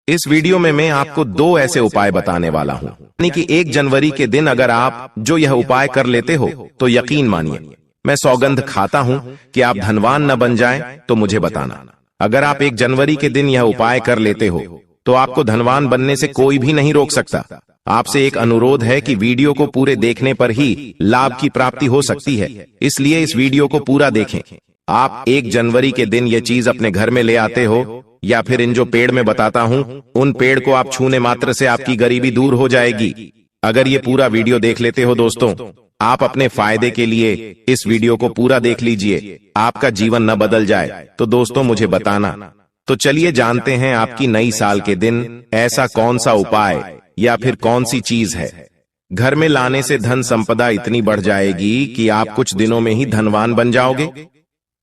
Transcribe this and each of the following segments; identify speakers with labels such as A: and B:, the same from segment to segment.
A: इस वीडियो में मैं आपको दो ऐसे उपाय बताने वाला हूं, यानी कि 1 जनवरी के दिन अगर आप जो यह उपाय कर लेते हो तो यकीन मानिए, मैं सौगंध खाता हूं कि आप धनवान न बन जाएं तो मुझे बताना। अगर आप 1 जनवरी के दिन यह उपाय कर लेते हो तो आपको धनवान बनने से कोई भी नहीं रोक सकता। आपसे एक अनुरोध है कि वीडियो को पूरे देखने पर ही लाभ की प्राप्ति हो सकती है, इसलिए इस वीडियो को पूरा देखें। आप 1 जनवरी के दिन ये चीज अपने घर में ले आते हो या फिर इन जो पेड़ में बताता हूं उन पेड़ को आप छूने मात्र से आपकी गरीबी दूर हो जाएगी। अगर ये पूरा वीडियो देख लेते हो दोस्तों, आप अपने फायदे के लिए इस वीडियो को पूरा देख लीजिए, आपका जीवन न बदल जाए तो दोस्तों मुझे बताना। तो चलिए जानते हैं आपकी नई साल के दिन ऐसा कौन सा उपाय या फिर कौन सी चीज है घर में लाने से धन संपदा इतनी बढ़ जाएगी कि आप कुछ दिनों में ही धनवान बन जाओगे।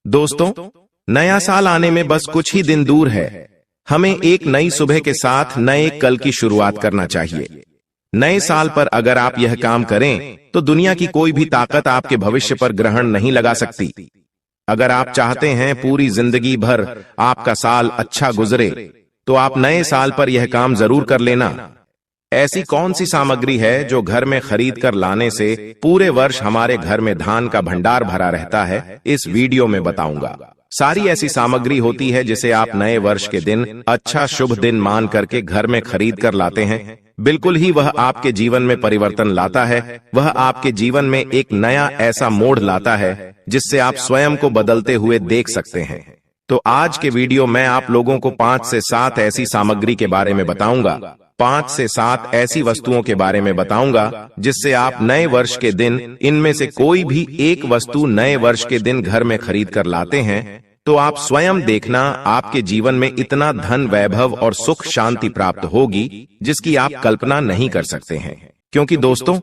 A: दोस्तों, नया साल आने में बस कुछ ही दिन दूर है। हमें एक नई सुबह के साथ नए कल की शुरुआत करना चाहिए। नए साल पर अगर आप यह काम करें तो दुनिया की कोई भी ताकत आपके भविष्य पर ग्रहण नहीं लगा सकती। अगर आप चाहते हैं पूरी जिंदगी भर आपका साल अच्छा गुजरे तो आप नए साल पर यह काम जरूर कर लेना। ऐसी कौन सी सामग्री है जो घर में खरीद कर लाने से पूरे वर्ष हमारे घर में धान का भंडार भरा रहता है, इस वीडियो में बताऊंगा। सारी ऐसी सामग्री होती है जिसे आप नए वर्ष के दिन अच्छा शुभ दिन मान करके घर में खरीद कर लाते हैं। बिल्कुल ही वह आपके जीवन में परिवर्तन लाता है, वह आपके जीवन में एक नया ऐसा मोड़ लाता है जिससे आप स्वयं को बदलते हुए देख सकते हैं। तो आज के वीडियो में आप लोगों को 5 से 7 ऐसी सामग्री के बारे में बताऊंगा, 5 से 7 ऐसी वस्तुओं के बारे में बताऊंगा जिससे आप नए वर्ष के दिन इनमें से कोई भी एक वस्तु नए वर्ष के दिन घर में खरीद कर लाते हैं तो आप स्वयं देखना आपके जीवन में इतना धन वैभव और सुख शांति प्राप्त होगी जिसकी आप कल्पना नहीं कर सकते हैं। क्योंकि दोस्तों,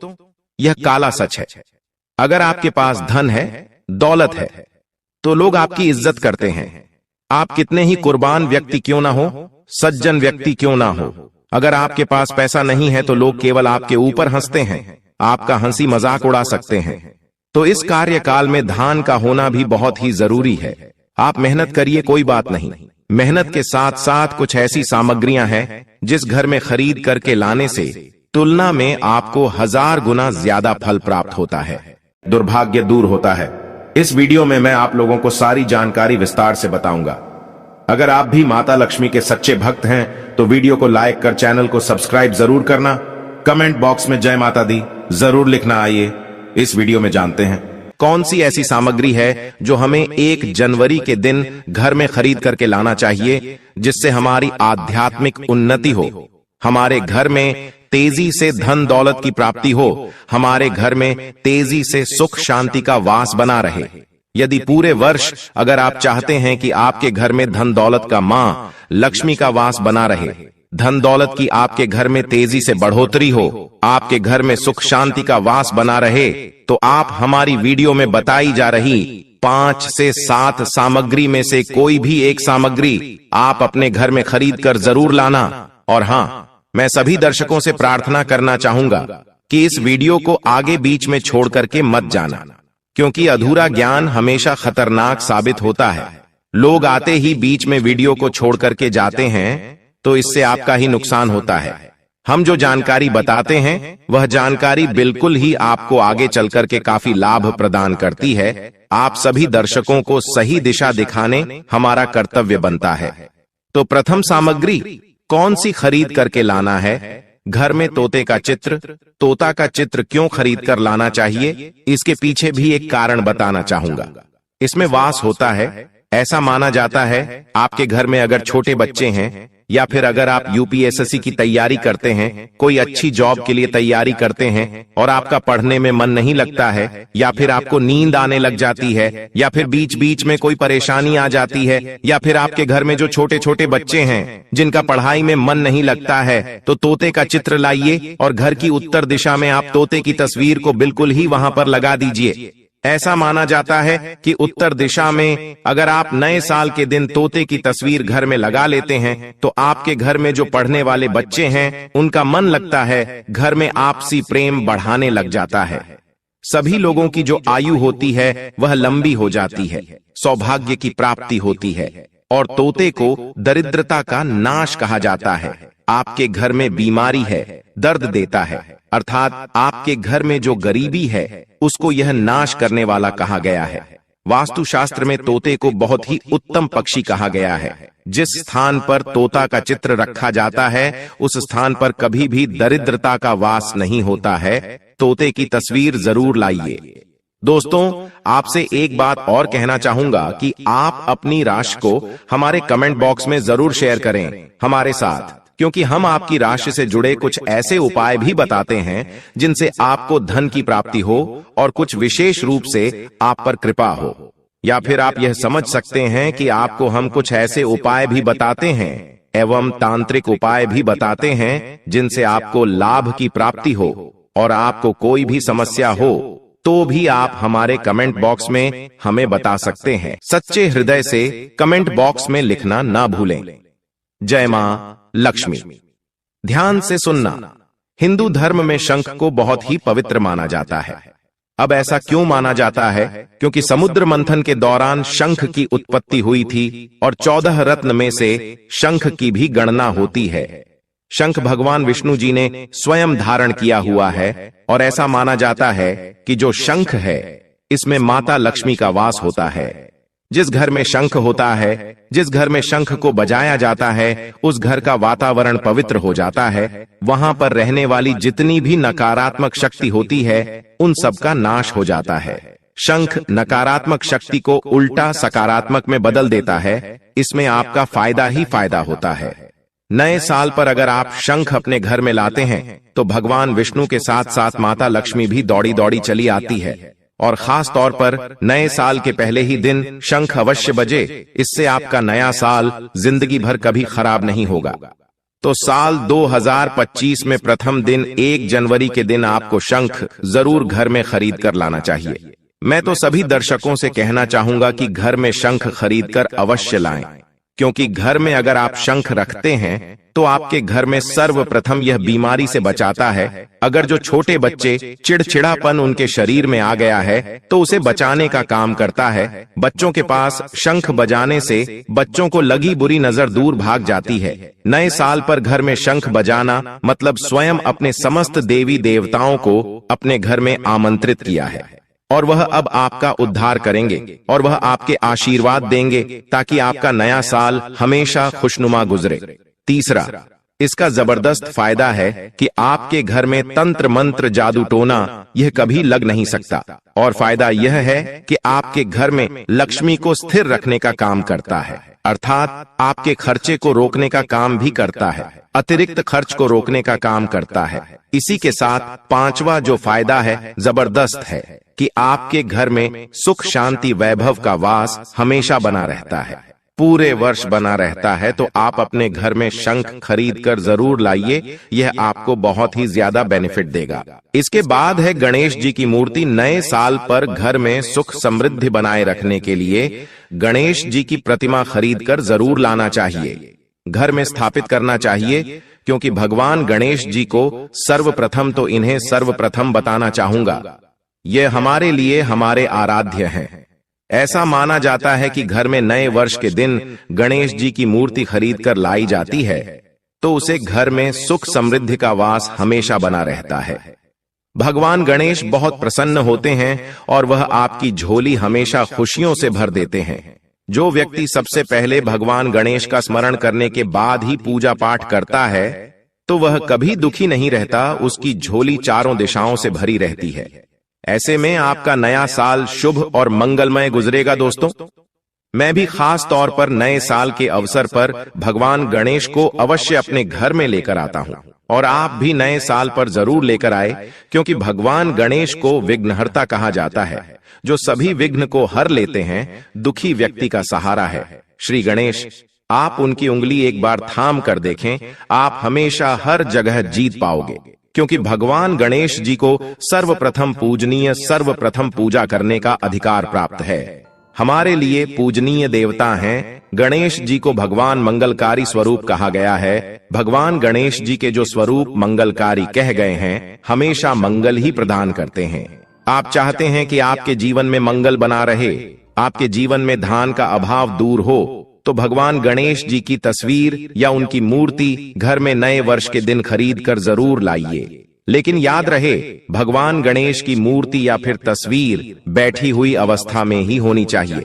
A: यह काला सच है। अगर आपके पास धन है, दौलत है, तो लोग आपकी इज्जत करते हैं। आप कितने ही कुर्बान व्यक्ति क्यों ना हो, सज्जन व्यक्ति क्यों ना हो, अगर आपके पास पैसा नहीं है तो लोग केवल आपके ऊपर हंसते हैं, आपका हंसी मजाक उड़ा सकते हैं। तो इस कार्यकाल में धान का होना भी बहुत ही जरूरी है। आप मेहनत करिए, कोई बात नहीं, मेहनत के साथ साथ कुछ ऐसी सामग्रियां हैं जिस घर में खरीद करके लाने से तुलना में आपको 1000 गुना ज्यादा फल प्राप्त होता है, दुर्भाग्य दूर होता है। इस वीडियो में मैं आप लोगों को सारी जानकारी विस्तार से बताऊंगा। अगर आप भी माता लक्ष्मी के सच्चे भक्त हैं तो वीडियो को लाइक कर चैनल को सब्सक्राइब जरूर करना। कमेंट बॉक्स में जय माता दी जरूर लिखना। आइए इस वीडियो में जानते हैं कौन सी ऐसी सामग्री है जो हमें 1 जनवरी के दिन घर में खरीद करके लाना चाहिए जिससे हमारी आध्यात्मिक उन्नति हो, हमारे घर में तेजी से धन दौलत की प्राप्ति हो, हमारे घर में तेजी से सुख शांति का वास बना रहे। यदि पूरे वर्ष अगर आप चाहते हैं कि आपके घर में धन दौलत का मां लक्ष्मी का वास बना रहे, धन दौलत की आपके घर में तेजी से बढ़ोतरी हो, आपके घर में सुख शांति का वास बना रहे, तो आप हमारी वीडियो में बताई जा रही 5 से 7 सामग्री में से कोई भी एक सामग्री आप अपने घर में खरीद कर जरूर लाना। और हां, मैं सभी दर्शकों से प्रार्थना करना चाहूंगा कि इस वीडियो को आगे बीच में छोड़ करके मत जाना, क्योंकि अधूरा ज्ञान हमेशा खतरनाक साबित होता है। लोग आते ही बीच में वीडियो को छोड़ करके जाते हैं तो इससे आपका ही नुकसान होता है। हम जो जानकारी बताते हैं वह जानकारी बिल्कुल ही आपको आगे चल करके काफी लाभ प्रदान करती है। आप सभी दर्शकों को सही दिशा दिखाने हमारा कर्तव्य बनता है। तो प्रथम सामग्री कौन सी खरीद करके लाना है? घर में तोते का चित्र। तोता का चित्र क्यों खरीद कर लाना चाहिए, इसके पीछे भी एक कारण बताना चाहूंगा। इसमें वास होता है। ऐसा माना जाता है आपके घर में अगर छोटे बच्चे हैं या फिर अगर आप यूपीएससी की तैयारी करते हैं, कोई अच्छी जॉब के लिए तैयारी करते हैं और आपका पढ़ने में मन नहीं लगता है, या फिर आपको नींद आने लग जाती है, या फिर बीच बीच में कोई परेशानी आ जाती है, या फिर आपके घर में जो छोटे छोटे बच्चे हैं जिनका पढ़ाई में मन नहीं लगता है, तो तोते का चित्र लाइए और घर की उत्तर दिशा में आप तोते की तस्वीर को बिल्कुल ही वहां पर लगा दीजिए। ऐसा माना जाता है कि उत्तर दिशा में अगर आप नए साल के दिन तोते की तस्वीर घर में लगा लेते हैं तो आपके घर में जो पढ़ने वाले बच्चे हैं उनका मन लगता है, घर में आपसी प्रेम बढ़ाने लग जाता है। सभी लोगों की जो आयु होती है वह लंबी हो जाती है, सौभाग्य की प्राप्ति होती है और तोते को दरिद्रता का नाश कहा जाता है। आपके घर में बीमारी है, दर्द देता है, अर्थात आपके घर में जो गरीबी है उसको यह नाश करने वाला कहा गया है। वास्तुशास्त्र में तोते को बहुत ही उत्तम पक्षी कहा गया है। जिस स्थान पर तोता का चित्र रखा जाता है उस स्थान पर कभी भी दरिद्रता का वास नहीं होता है। तोते की तस्वीर जरूर लाइए। दोस्तों, आपसे एक बात और कहना चाहूंगा कि आप अपनी राशि को हमारे कमेंट बॉक्स में जरूर शेयर करें हमारे साथ, क्योंकि हम आपकी राशि से जुड़े कुछ ऐसे उपाय भी बताते हैं जिनसे आपको धन की प्राप्ति हो और कुछ विशेष रूप से आप पर कृपा हो। या फिर आप यह समझ सकते हैं कि आपको हम कुछ ऐसे उपाय भी बताते हैं एवं तांत्रिक उपाय भी बताते हैं जिनसे आपको लाभ की प्राप्ति हो और आपको कोई भी समस्या हो तो भी आप हमारे कमेंट बॉक्स में हमें बता सकते हैं। सच्चे हृदय से कमेंट बॉक्स में लिखना ना भूलें। जय मां लक्ष्मी। ध्यान से सुनना, हिंदू धर्म में शंख को बहुत ही पवित्र माना जाता है। अब ऐसा क्यों माना जाता है? क्योंकि समुद्र मंथन के दौरान शंख की उत्पत्ति हुई थी और 14 रत्न में से शंख की भी गणना होती है। शंख भगवान विष्णु जी ने स्वयं धारण किया हुआ है और ऐसा माना जाता है कि जो शंख है इसमें माता लक्ष्मी का वास होता है। जिस घर में शंख होता है, जिस घर में शंख को बजाया जाता है, उस घर का वातावरण पवित्र हो जाता है। वहां पर रहने वाली जितनी भी नकारात्मक शक्ति होती है उन सब का नाश हो जाता है। शंख नकारात्मक शक्ति को उल्टा सकारात्मक में बदल देता है। इसमें आपका फायदा ही फायदा होता है। नए साल पर अगर आप शंख अपने घर में लाते हैं तो भगवान विष्णु के साथ साथ माता लक्ष्मी भी दौड़ी दौड़ी चली आती है। और खास तौर पर नए साल के पहले ही दिन शंख अवश्य बजे। इससे आपका नया साल जिंदगी भर कभी खराब नहीं होगा। तो साल 2025 में प्रथम दिन 1 जनवरी के दिन आपको शंख जरूर घर में खरीद कर लाना चाहिए। मैं तो सभी दर्शकों से कहना चाहूंगा कि घर में शंख खरीद कर अवश्य लाएं, क्योंकि घर में अगर आप शंख रखते हैं तो आपके घर में सर्वप्रथम यह बीमारी से बचाता है। अगर जो छोटे बच्चे चिड़चिड़ापन उनके शरीर में आ गया है तो उसे बचाने का काम करता है। बच्चों के पास शंख बजाने से बच्चों को लगी बुरी नजर दूर भाग जाती है। नए साल पर घर में शंख बजाना मतलब स्वयं अपने समस्त देवी देवताओं को अपने घर में आमंत्रित किया है और वह अब आपका उद्धार करेंगे और वह आपके आशीर्वाद देंगे ताकि आपका नया साल हमेशा खुशनुमा गुजरे। तीसरा, इसका जबरदस्त फायदा है कि आपके घर में तंत्र मंत्र जादू टोना यह कभी लग नहीं सकता। और फायदा यह है कि आपके घर में लक्ष्मी को स्थिर रखने का काम करता है, अर्थात आपके खर्चे को रोकने का काम भी करता है, अतिरिक्त खर्च को रोकने का काम करता है। इसी के साथ पांचवा जो फायदा है जबरदस्त है कि आपके घर में सुख शांति वैभव का वास हमेशा बना रहता है, पूरे वर्ष बना रहता है। तो आप अपने घर में शंख खरीद कर जरूर लाइए, यह आपको बहुत ही ज्यादा बेनिफिट देगा। इसके बाद है गणेश जी की मूर्ति। नए साल पर घर में सुख समृद्धि बनाए रखने के लिए गणेश जी की प्रतिमा खरीद कर जरूर लाना चाहिए, घर में स्थापित करना चाहिए, क्योंकि भगवान गणेश जी को सर्वप्रथम तो इन्हें सर्वप्रथम बताना चाहूंगा, ये हमारे लिए हमारे आराध्य हैं। ऐसा माना जाता है कि घर में नए वर्ष के दिन गणेश जी की मूर्ति खरीद कर लाई जाती है तो उसे घर में सुख समृद्धि का वास हमेशा बना रहता है। भगवान गणेश बहुत प्रसन्न होते हैं और वह आपकी झोली हमेशा खुशियों से भर देते हैं। जो व्यक्ति सबसे पहले भगवान गणेश का स्मरण करने के बाद ही पूजा पाठ करता है तो वह कभी दुखी नहीं रहता, उसकी झोली चारों दिशाओं से भरी रहती है। ऐसे में आपका नया साल शुभ और मंगलमय गुजरेगा। दोस्तों, मैं भी खास तौर पर नए साल के अवसर पर भगवान गणेश को अवश्य अपने घर में लेकर आता हूं और आप भी नए साल पर जरूर लेकर आए, क्योंकि भगवान गणेश को विघ्नहर्ता कहा जाता है, जो सभी विघ्न को हर लेते हैं, दुखी व्यक्ति का सहारा है। श्री गणेश, आप उनकी उंगली एक बार थाम कर देखें, आप हमेशा हर जगह जीत पाओगे, क्योंकि भगवान गणेश जी को सर्वप्रथम पूजनीय, सर्वप्रथम पूजा करने का अधिकार प्राप्त है। हमारे लिए पूजनीय देवता हैं। गणेश जी को भगवान मंगलकारी स्वरूप कहा गया है। भगवान गणेश जी के जो स्वरूप मंगलकारी कह गए हैं, हमेशा मंगल ही प्रदान करते हैं। आप चाहते हैं कि आपके जीवन में मंगल बना रहे, आपके जीवन में धन का अभाव दूर हो, तो भगवान गणेश जी की तस्वीर या उनकी मूर्ति घर में नए वर्ष के दिन खरीद कर जरूर लाइए। लेकिन याद रहे, भगवान गणेश की मूर्ति या फिर तस्वीर बैठी हुई अवस्था में ही होनी चाहिए।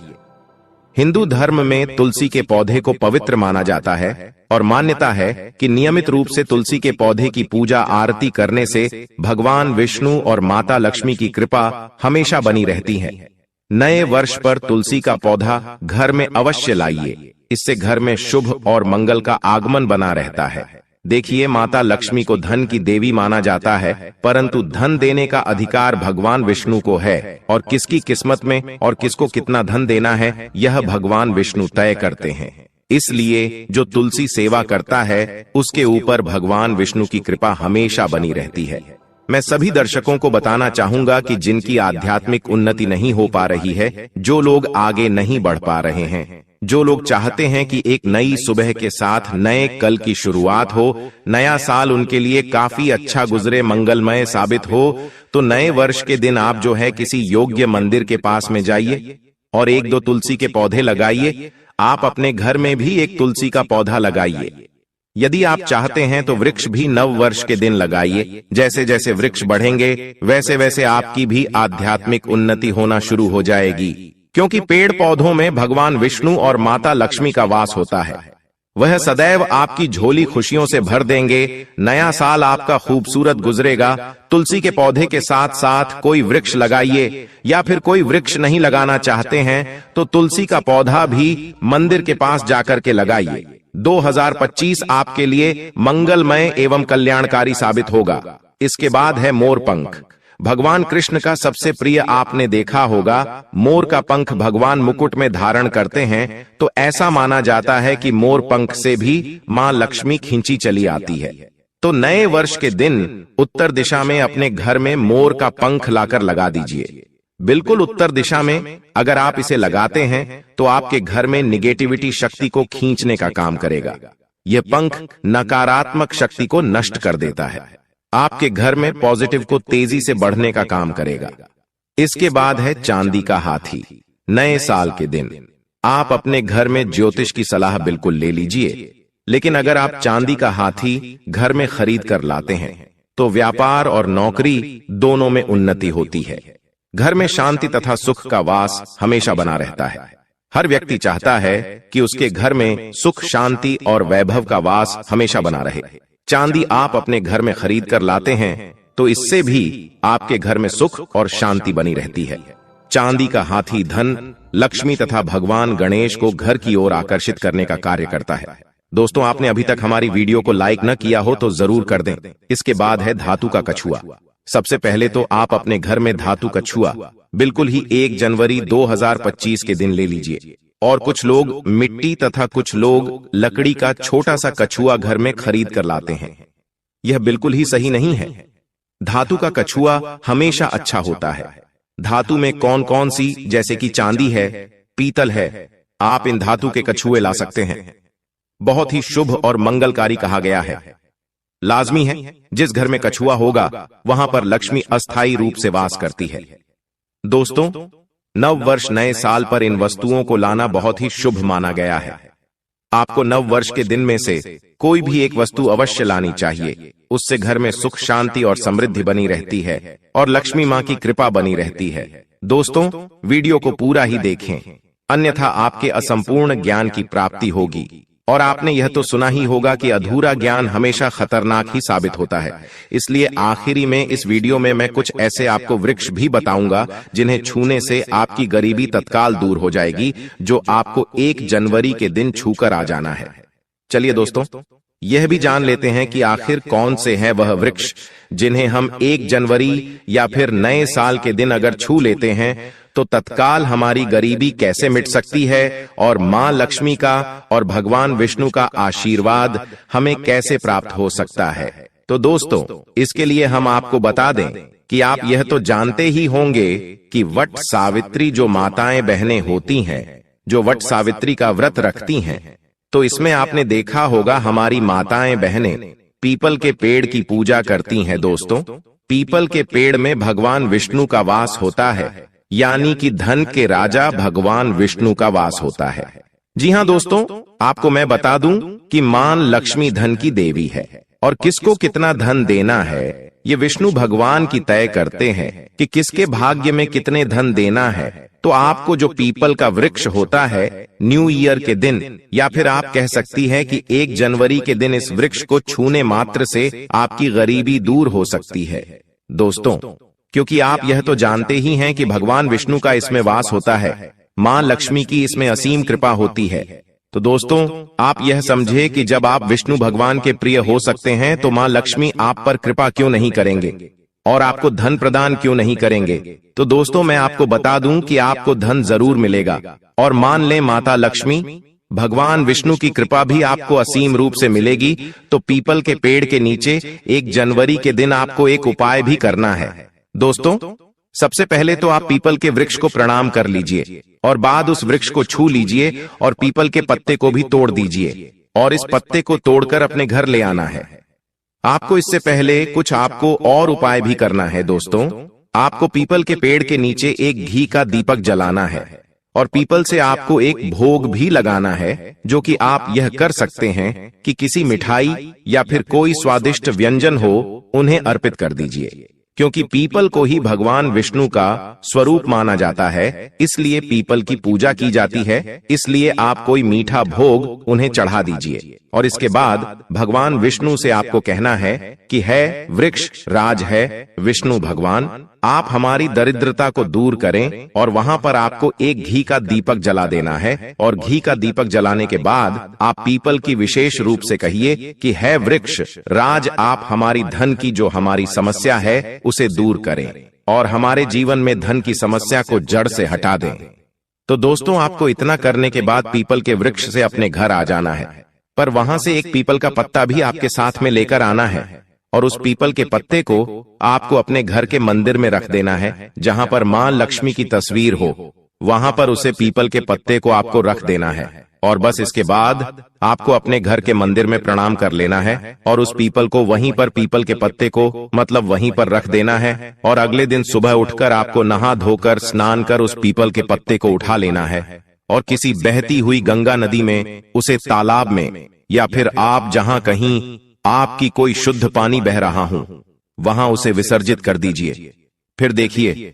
A: हिंदू धर्म में तुलसी के पौधे को पवित्र माना जाता है और मान्यता है कि नियमित रूप से तुलसी के पौधे की पूजा आरती करने से भगवान विष्णु और माता लक्ष्मी की कृपा हमेशा बनी रहती है। नए वर्ष पर तुलसी का पौधा घर में अवश्य लाइए, इससे घर में शुभ और मंगल का आगमन बना रहता है। देखिए, माता लक्ष्मी को धन की देवी माना जाता है, परंतु धन देने का अधिकार भगवान विष्णु को है और किसकी किस्मत में और किसको कितना धन देना है यह भगवान विष्णु तय करते हैं। इसलिए जो तुलसी सेवा करता है उसके ऊपर भगवान विष्णु की कृपा हमेशा बनी रहती है। मैं सभी दर्शकों को बताना चाहूंगा कि जिनकी आध्यात्मिक उन्नति नहीं हो पा रही है, जो लोग आगे नहीं बढ़ पा रहे हैं, जो लोग चाहते हैं कि एक नई सुबह के साथ नए कल की शुरुआत हो, नया साल उनके लिए काफी अच्छा गुजरे, मंगलमय साबित हो, तो नए वर्ष के दिन आप जो है किसी योग्य मंदिर के पास में जाइए और एक दो तुलसी के पौधे लगाइए। आप अपने घर में भी एक तुलसी का पौधा लगाइए। यदि आप चाहते हैं तो वृक्ष भी नव वर्ष के दिन लगाइए। जैसे जैसे वृक्ष बढ़ेंगे वैसे वैसे आपकी भी आध्यात्मिक उन्नति होना शुरू हो जाएगी, क्योंकि पेड़ पौधों में भगवान विष्णु और माता लक्ष्मी का वास होता है। वह सदैव आपकी झोली खुशियों से भर देंगे। नया साल आपका खूबसूरत गुजरेगा। तुलसी के पौधे के साथ साथ कोई वृक्ष लगाइए, या फिर कोई वृक्ष नहीं लगाना चाहते हैं तो तुलसी का पौधा भी मंदिर के पास जाकर के लगाइए। 2025 आपके लिए मंगलमय एवं कल्याणकारी साबित होगा। इसके बाद है मोर पंख। भगवान कृष्ण का सबसे प्रिय आपने देखा होगा, मोर का पंख भगवान मुकुट में धारण करते हैं, तो ऐसा माना जाता है कि मोर पंख से भी मां लक्ष्मी खींची चली आती है। तो नए वर्ष के दिन उत्तर दिशा में अपने घर में मोर का पंख लाकर लगा दीजिए। बिल्कुल उत्तर दिशा में अगर आप इसे लगाते हैं तो आपके घर में निगेटिविटी शक्ति को खींचने का काम करेगा। यह पंख नकारात्मक शक्ति को नष्ट कर देता है। आपके घर में पॉजिटिव को तेजी से बढ़ने का काम करेगा। इसके बाद है चांदी का हाथी। नए साल के दिन आप अपने घर में ज्योतिष की सलाह बिल्कुल ले लीजिए, लेकिन अगर आप चांदी का हाथी घर में खरीद कर लाते हैं तो व्यापार और नौकरी दोनों में उन्नति होती है। घर में शांति तथा सुख का वास हमेशा बना रहता है। हर व्यक्ति चाहता है कि उसके घर में सुख, शांति और वैभव का वास हमेशा बना रहे। चांदी आप अपने घर में खरीद कर लाते हैं तो इससे भी आपके घर में सुख और शांति बनी रहती है। चांदी का हाथी धन, लक्ष्मी तथा भगवान गणेश को घर की ओर आकर्षित करने का कार्य करता है। दोस्तों, आपने अभी तक हमारी वीडियो को लाइक न किया हो तो जरूर कर दें। इसके बाद है धातु का कछुआ। सबसे पहले तो आप अपने घर में धातु कछुआ बिल्कुल ही 1 जनवरी 2025 के दिन ले लीजिए। और कुछ लोग मिट्टी तथा कुछ लोग लकड़ी का छोटा सा कछुआ घर में खरीद कर लाते हैं। यह बिल्कुल ही सही नहीं है। धातु का कछुआ हमेशा अच्छा होता है। धातु में कौन कौन सी, जैसे कि चांदी है, पीतल है, आप इन धातु के कछुए ला सकते हैं। बहुत ही शुभ और मंगलकारी कहा गया है। लाजमी है जिस घर में कछुआ होगा वहां पर लक्ष्मी अस्थायी रूप से वास करती है। दोस्तों, नव वर्ष नए साल पर इन वस्तुओं को लाना बहुत ही शुभ माना गया है। आपको नव वर्ष के दिन में से कोई भी एक वस्तु अवश्य लानी चाहिए। उससे घर में सुख, शांति और समृद्धि बनी रहती है और लक्ष्मी मां की कृपा बनी रहती है। दोस्तों, वीडियो को पूरा ही देखें, अन्यथा आपके असंपूर्ण ज्ञान की प्राप्ति होगी। और आपने यह तो सुना ही होगा कि अधूरा ज्ञान हमेशा खतरनाक ही साबित होता है। इसलिए आखिरी में इस वीडियो में मैं कुछ ऐसे आपको वृक्ष भी बताऊंगा जिन्हें छूने से आपकी गरीबी तत्काल दूर हो जाएगी, जो आपको 1 जनवरी के दिन छूकर आ जाना है। चलिए दोस्तों, यह भी जान लेते हैं कि आखिर कौन से हैं वह वृक्ष जिन्हें हम 1 जनवरी या फिर नए साल के दिन अगर छू लेते हैं तो तत्काल हमारी गरीबी कैसे मिट सकती है और मां लक्ष्मी का और भगवान विष्णु का आशीर्वाद हमें कैसे प्राप्त हो सकता है। तो दोस्तों, इसके लिए हम आपको बता दें कि आप यह तो जानते ही होंगे कि वट सावित्री जो माताएं बहनें होती हैं, जो वट सावित्री का व्रत रखती हैं, तो इसमें आपने देखा होगा हमारी माताएं बहनें पीपल के पेड़ की पूजा करती हैं। दोस्तों, पीपल के पेड़ में भगवान विष्णु का वास होता है, यानी कि धन के राजा भगवान विष्णु का वास होता है। जी हाँ दोस्तों, आपको मैं बता दूं कि मां लक्ष्मी धन की देवी है और किसको कितना धन देना है ये विष्णु भगवान की तय करते हैं कि किसके भाग्य में कितने धन देना है। तो आपको जो पीपल का वृक्ष होता है न्यू ईयर के दिन, या फिर आप कह सकती हैं कि 1 जनवरी के दिन इस वृक्ष को छूने मात्र से आपकी गरीबी दूर हो सकती है दोस्तों, क्योंकि आप यह तो जानते ही हैं कि भगवान विष्णु का इसमें वास होता है, मां लक्ष्मी की इसमें असीम कृपा होती है। तो दोस्तों, आप यह समझे कि जब आप विष्णु भगवान के प्रिय हो सकते हैं तो मां लक्ष्मी आप पर कृपा क्यों नहीं करेंगे और आपको धन प्रदान क्यों नहीं करेंगे। तो दोस्तों, मैं आपको बता दूं कि आपको धन जरूर मिलेगा और मान लें माता लक्ष्मी भगवान विष्णु की कृपा भी आपको असीम रूप से मिलेगी। तो पीपल के पेड़ के नीचे 1 जनवरी के दिन आपको एक उपाय भी करना है दोस्तों। सबसे पहले तो आप पीपल के वृक्ष को प्रणाम कर लीजिए और बाद उस वृक्ष को छू लीजिए और पीपल के पत्ते को भी तोड़ दीजिए और इस पत्ते को तोड़कर अपने घर ले आना है। आपको इससे पहले कुछ आपको और उपाय भी करना है दोस्तों। आपको पीपल के पेड़ के नीचे एक घी का दीपक जलाना है और पीपल से आपको एक भोग भी लगाना है, जो कि आप यह कर सकते हैं कि किसी मिठाई या फिर कोई स्वादिष्ट व्यंजन हो उन्हें अर्पित कर दीजिए, क्योंकि पीपल को ही भगवान विष्णु का स्वरूप माना जाता है, इसलिए पीपल की पूजा की जाती है। इसलिए आप कोई मीठा भोग उन्हें चढ़ा दीजिए और इसके बाद भगवान विष्णु से आपको कहना है कि है वृक्ष राज है विष्णु भगवान, आप हमारी दरिद्रता को दूर करें। और वहां पर आपको एक घी का दीपक जला देना है और घी का दीपक जलाने के बाद आप पीपल की विशेष रूप से कहिए कि है वृक्ष राज, आप हमारी धन की जो हमारी समस्या है उसे दूर करें और हमारे जीवन में धन की समस्या को जड़ से हटा दें। तो दोस्तों, आपको इतना करने के बाद पीपल के वृक्ष से अपने घर आ जाना है, पर वहां से एक पीपल का पत्ता भी आपके साथ में लेकर आना है और उस पीपल के पत्ते को आपको अपने घर के मंदिर में रख देना है, जहां पर मां लक्ष्मी की तस्वीर हो वहां पर उसे पीपल के पत्ते को आपको रख देना है। और बस इसके बाद आपको अपने घर के मंदिर में प्रणाम कर लेना है और उस पीपल को वहीं पर पीपल के पत्ते को मतलब वहीं पर रख देना है और अगले दिन सुबह उठकर आपको नहा धोकर स्नान कर उस पीपल के पत्ते को उठा लेना है और किसी बहती हुई गंगा नदी में, उसे तालाब में, या फिर आप जहां कहीं आपकी कोई शुद्ध पानी बह रहा हो वहां उसे विसर्जित कर दीजिए। फिर देखिए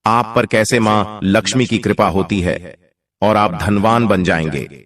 A: आप पर कैसे मां लक्ष्मी की कृपा होती है और आप धनवान बन जाएंगे।